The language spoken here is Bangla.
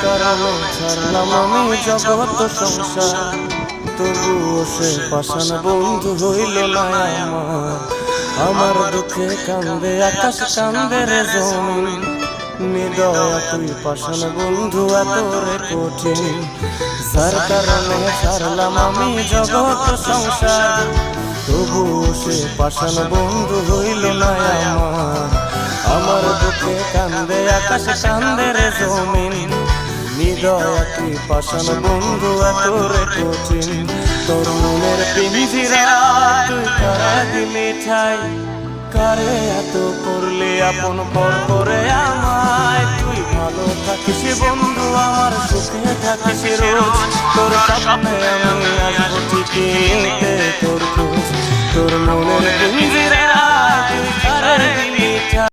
কারণে ছাড়লাম আমি জগৎ সংসার, তবুও সে পাষাণ বন্ধু হইল না আমার। আমার দুঃখে কান্দে আকাশ, কান্দে রে জমিন, নিদয়া তুই পাষাণ বন্ধু এত রে কঠিন। যার কারণে ছাড়লাম আমি জগৎ সংসার, তবুও সে পাষাণ বন্ধু হইল না আমার। আমার দুঃখে কান্দে আকাশ, কান্দে রে জমিন, নিদয়া তুই পাষাণ বন্ধু এত রে কঠিন। তোর মনের পিঞ্জিরা তুই কারা দিলি ঠাই, কারে এত করলে আপন পর করে আমায়। তুই ভালো থাকিস বন্ধু আমার, সুখে থাকিস রোজ, তোর সামনে আমি আসবো ঠিকই নিতে তোর খোঁজ। তোর মনের পিঞ্জিরা তুই কারা দিলি ঠাই।